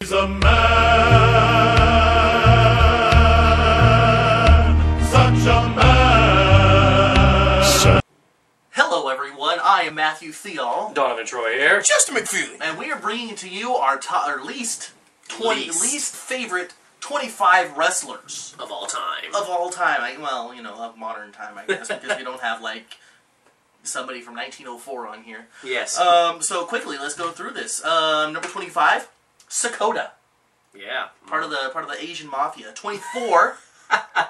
He's a man, such a man. Hello everyone, I am Matthew Theall. Donovan Troy here. Justin McFeely. And we are bringing to you our least favorite 25 wrestlers. Of all time. Of all time. Of modern time, I guess, because we don't have, like, somebody from 1904 on here. Yes. So quickly, let's go through this. Number 25, Sakota. Yeah. Part of the Asian Mafia. 24,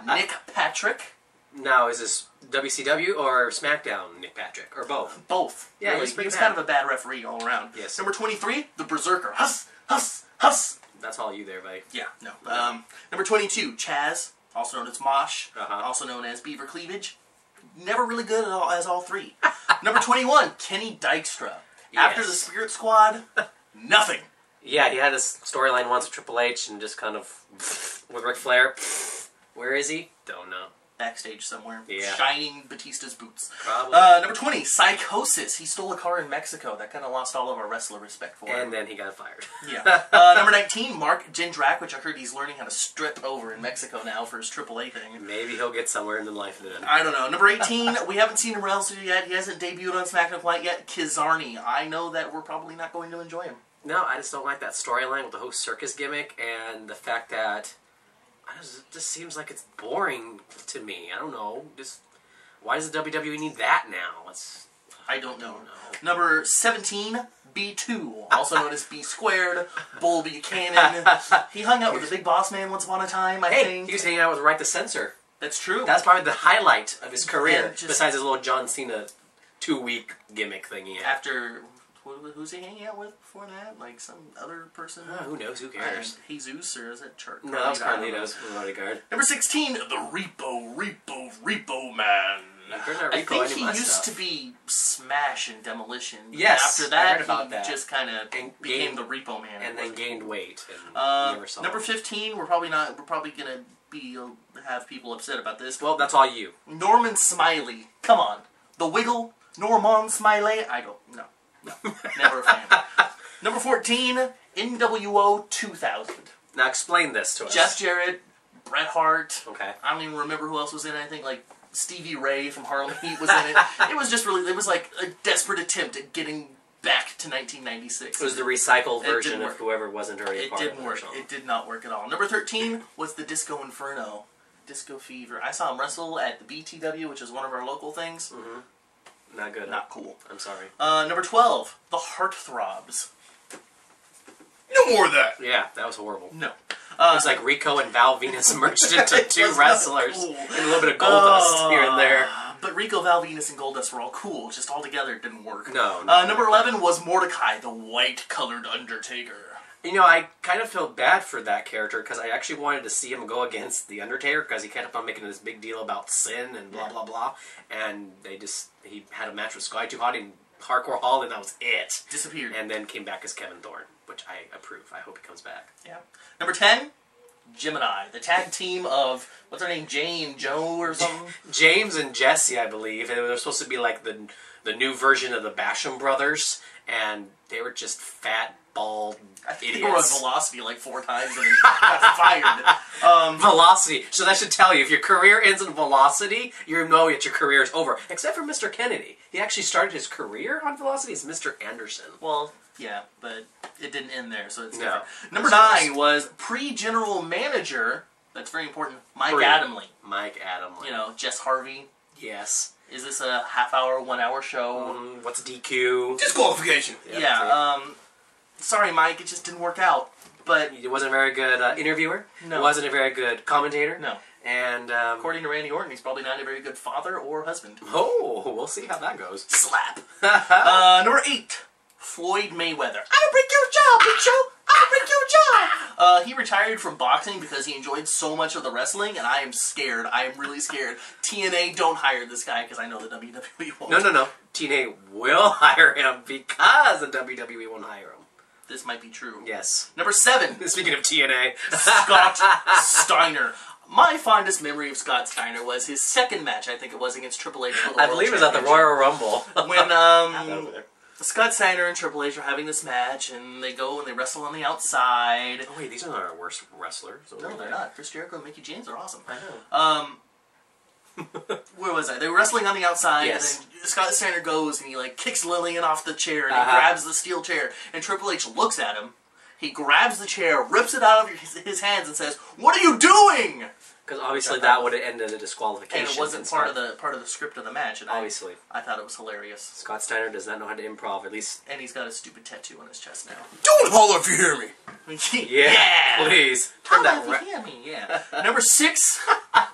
Nick Patrick. Now, is this WCW or SmackDown Nick Patrick? Or both? Both. Yeah, really. He was kind of a bad referee all around. Yes. Number 23, the Berserker. Huss, huss, huss. That's all you there, buddy. Yeah, no. Number 22, Chaz, also known as Mosh, Uh-huh. also known as Beaver Cleavage. Never really good at all, as all three. Number 21, Kenny Dykstra. After the Spirit Squad, nothing. Yeah, he had this storyline once with Triple H and just kind of with Ric Flair. Where is he? Don't know. Backstage somewhere. Yeah. Shining Batista's boots. Probably. Number 20, Psychosis. He stole a car in Mexico. That kind of lost all of our wrestler respect for him. And then he got fired. Yeah. Number 19, Mark Jindrak, which I heard he's learning how to strip over in Mexico now for his AAA thing. Maybe he'll get somewhere in life then. I don't know. Number 18, we haven't seen him wrestle yet. He hasn't debuted on SmackDown quite yet. Kizarny. I know that we're probably not going to enjoy him. No, I just don't like that storyline with the whole circus gimmick and the fact that it just seems like it's boring to me. I don't know. Just why does the WWE need that now? I don't know. Number 17, B2, also known as B Squared, Bull Buchanan. He hung out with the Big Boss Man once upon a time, I think. He was hanging out with Right to Censor. That's true. That's probably the highlight of his career, just, besides his little John Cena 2-week gimmick thing he had. After, who's he hanging out with before that? Like some other person? Who knows? Who cares? Jesus, or is it Church? No, that was Carlito's bodyguard. Number 16, the Repo Man. I think he used to be Smash and Demolition. Yes, After that, I heard about he that. just kind of became the Repo Man. And then gained weight. And never saw number him. 15, we're probably gonna have people upset about this. Well, that's all you. Norman Smiley. Come on. The Wiggle. Norman Smiley. No, never a fan. Number 14, NWO 2000. Now explain this to us. Jeff Jarrett, Bret Hart. Okay. I don't even remember who else was in it. I think like Stevie Ray from Harlem Heat was in it. It was just really, it was like a desperate attempt at getting back to 1996. It was the recycled version of whoever wasn't already a part of it. It didn't work. It did not work at all. Number 13 was the Disco Inferno. Disco Fever. I saw him wrestle at the BTW, which is one of our local things. Mm-hmm. Not good. Not cool. I'm sorry. Number 12, the Heartthrobs. No more of that. Yeah, that was horrible. No. It's like Rico and Val Venus merged into two wrestlers. Cool. And a little bit of Goldust here and there. But Rico, Val Venus, and Goldust were all cool. Just all together it didn't work. No. Number 11 was Mordecai, the white-colored Undertaker. You know, I kind of feel bad for that character because I actually wanted to see him go against The Undertaker because he kept on making this big deal about sin and blah, blah, blah. And he had a match with Sky Too Hot in Hardcore Hall and that was it. Disappeared. And then came back as Kevin Thorne, which I approve. I hope he comes back. Yeah. Number 10, Gemini, the tag team of, what's her name, Jane, Joe or something? James and Jesse, I believe. And they were supposed to be like the new version of the Basham brothers. And they were just fat, bald idiots. They were on Velocity like 4 times and then got fired. Velocity. So that should tell you, if your career ends in Velocity, you know that your career is over. Except for Mr. Kennedy. He actually started his career on Velocity as Mr. Anderson. Well, yeah, but it didn't end there, so it's different. No. Number 9 was pre-general manager, that's very important, Mike Adamle. Mike Adamle. You know, Jess Harvey. Yes. Is this a half-hour, 1-hour show? What's DQ? Disqualification. Yep, yeah, sorry, Mike, it just didn't work out. But he wasn't a very good interviewer. No. He wasn't a very good commentator. No. And according to Randy Orton, he's probably not a very good father or husband. Oh, we'll see how that goes. Slap. Number 8, Floyd Mayweather. I'll break your jaw, Big Show. I'll break your jaw. He retired from boxing because he enjoyed so much of the wrestling, and I am scared. I am really scared. TNA, don't hire this guy because I know the WWE won't. No. TNA will hire him because the WWE won't hire him. This might be true. Yes. Number 7. Speaking of TNA. Scott Steiner. My fondest memory of Scott Steiner was his second match, I think it was, against Triple H for the I World believe it was at the Royal Rumble. When, Scott Steiner and Triple H are having this match, and they go and they wrestle on the outside. Oh wait, these are not our worst wrestlers. No, they're not. Chris Jericho and Mickie James are awesome. I know. Where was I? They were wrestling on the outside, Yes. and then Scott Steiner goes and he like kicks Lillian off the chair, and he grabs the steel chair, and Triple H looks at him. He grabs the chair, rips it out of his hands, and says, "What are you doing?" Because obviously that would have ended a disqualification. And it wasn't part of the script of the match. And obviously, I thought it was hilarious. Scott Steiner does not know how to improv, at least. And he's got a stupid tattoo on his chest now. Don't holler if you hear me. Yeah, please turn that. if you hear me. Yeah. Number 6,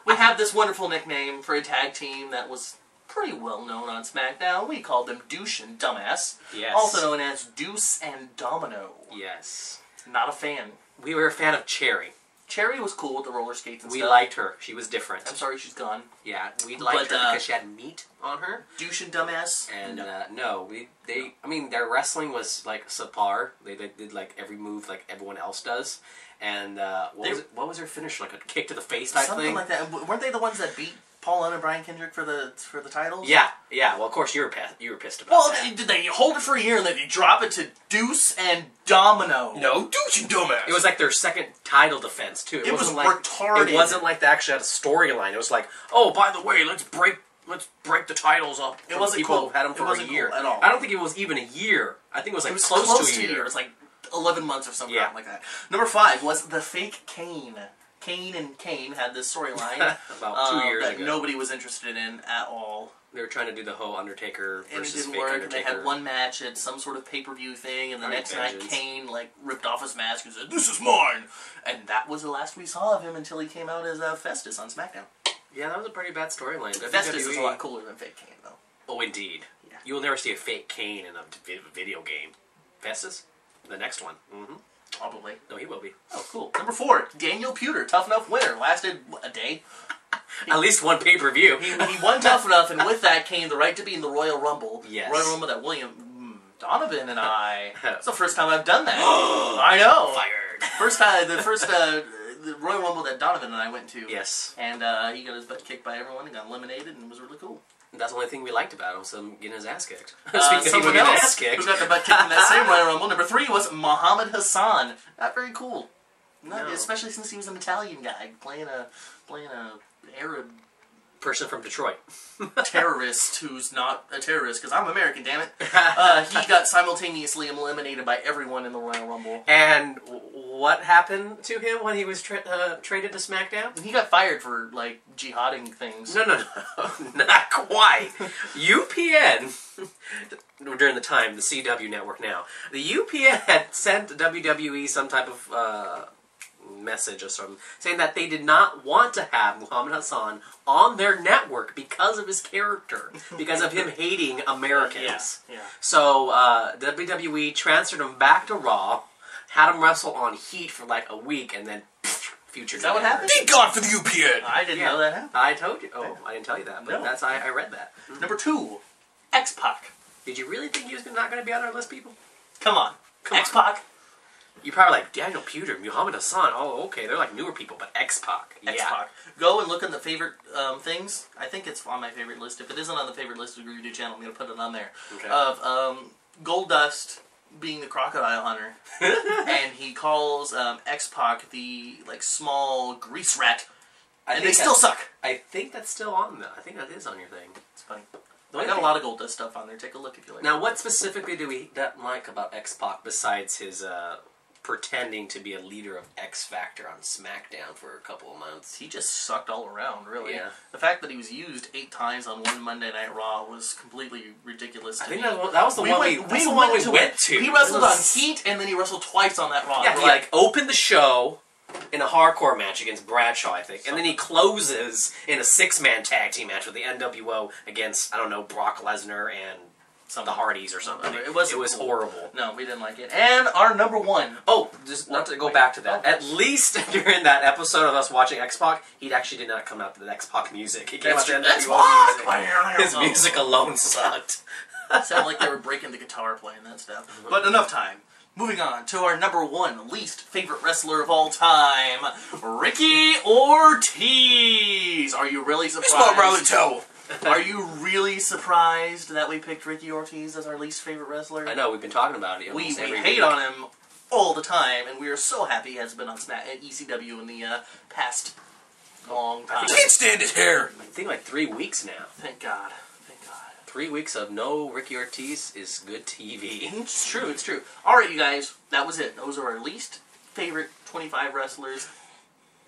we have this wonderful nickname for a tag team that was pretty well known on SmackDown. We called them Douche and Dumbass. Yes. Also known as Deuce and Domino. Yes. Not a fan. We were a fan of Cherry. Cherry was cool with the roller skates and We stuff. liked her. She was different. I'm sorry she's gone. Yeah, we liked But, her because she had meat on her. Douche and Dumbass. And I mean, their wrestling was like subpar. They did like every move like everyone else does. And what was their finish? Like a kick to the face type Something thing? like that. Weren't they the ones that beat Paul Gunn and Brian Kendrick for the titles? Yeah. Well, of course you were pissed about Well, that. did they hold it for a year and then they drop it to Deuce and Domino? No, douche and dumbass. It was like their second title defense too. It was wasn't like, retarded. It wasn't like they actually had a storyline. It was like, oh, by the way, let's break the titles up. It wasn't people cool. who've had them It for wasn't a year cool at all. I don't think it was even a year. I think it was like It was close to a year. It was like 11 months or something Yeah. like that. Number 5 was the fake Kane. Kane and Kane had this storyline About 2 years that ago. nobody was interested in at all. They were trying to do the whole Undertaker And it versus didn't fake work. Undertaker. They had one match at some sort of pay-per-view thing, and the Alright, next night vengeance. Kane like ripped off his mask and said, "This is mine," and that was the last we saw of him until he came out as Festus on SmackDown. Yeah, that was a pretty bad storyline. Festus is a lot cooler than fake Kane, though. Oh, indeed. Yeah. You will never see a fake Kane in a video game. Festus? The next one. Mm-hmm. Probably. No, he will be. Oh, cool. Number 4, Daniel Puder, Tough Enough winner. Lasted a day. At least one pay-per-view. He won Tough Enough, and with that came the right to be in the Royal Rumble. Yes. Royal Rumble that William Donovan and I. It's the first time I've done that. I know. Fired. The Royal Rumble that Donovan and I went to. Yes. And he got his butt kicked by everyone and got eliminated, and it was really cool. That's the only thing we liked about him, so him getting his ass kicked. Someone getting his else ass kicked. who got the butt kicked in that same Royal Rumble. Number 3 was Muhammad Hassan. Not very cool. No. Especially since he was an Italian guy playing a Arab Person from Detroit. terrorist who's not a terrorist, because I'm American, damn it. He got simultaneously eliminated by everyone in the Royal Rumble. And what happened to him when he was traded to SmackDown? He got fired for, like, jihading things. No, not quite. UPN, during the time, the CW network now, the UPN had sent WWE some type of message or something, saying that they did not want to have Muhammad Hassan on their network because of his character, because of him hating Americans. Yeah. So WWE transferred him back to Raw, had him wrestle on Heat for like a week, and then future. Is that what happened? Thank God for the UPN. I didn't know that happened. I told you. Oh, I didn't tell you that, but No. I read that. Number 2, X-Pac. Did you really think he was not going to be on our list, people? Come on. Come on. X-Pac. You're probably like, Daniel Puder, Muhammad Hassan, oh, okay, they're like newer people, but X-Pac. Yeah. X-Pac. Go and look in the favorite things. I think it's on my favorite list. If it isn't on the favorite list of the Review channel, I'm going to put it on there. Okay. Of Goldust being the crocodile hunter. And he calls X-Pac the, like, small grease rat. And they still suck. I think that's still on though. I think that is on your thing. It's funny. I got a lot of Goldust stuff on there. Take a look if you like. Now, what specifically do we not like about X-Pac besides his pretending to be a leader of X Factor on SmackDown for a couple of months? He just sucked all around, really. Yeah. The fact that he was used 8 times on one Monday Night Raw was completely ridiculous to I think me. that was the one we went to. He wrestled on Heat, and then he wrestled twice on that Raw. Yeah, We're he like opened the show in a hardcore match against Bradshaw, I think, and then he closes in a 6-man tag team match with the NWO against, I don't know, Brock Lesnar and the Hardys or something. It was cool. Horrible. No, we didn't like it. And our number 1. Oh, just not to go back to that. At least during that episode of us watching X-Pac, he actually did not come out to the X-Pac music. He came out to the NWO music. His music alone sucked. Sounded like they were breaking the guitar playing that stuff. But enough time. Moving on to our number 1 least favorite wrestler of all time, Ricky Ortiz. Are you really surprised? It's my brother Toe. Are you really surprised that we picked Ricky Ortiz as our least favorite wrestler? I know, we've been talking about it. We hate on him all the time, and we are so happy he has been on ECW in the past long time. I can't stand his hair. I think like 3 weeks now. Thank God. Thank God. 3 weeks of no Ricky Ortiz is good TV. It's true, it's true. Alright, you guys, that was it. Those are our least favorite 25 wrestlers.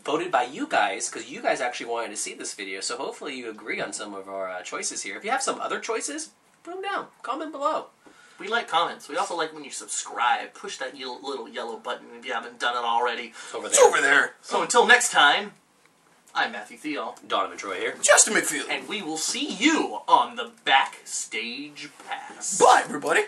Voted by you guys, because you guys actually wanted to see this video, so hopefully you agree on some of our choices here. If you have some other choices, put them down. Comment below. We like comments. We also like when you subscribe. Push that little yellow button if you haven't done it already. It's over there. So until next time, I'm Matthew Thiel. Donovan Troy here. Justin McField. And we will see you on the Backstage Pass. Bye, everybody.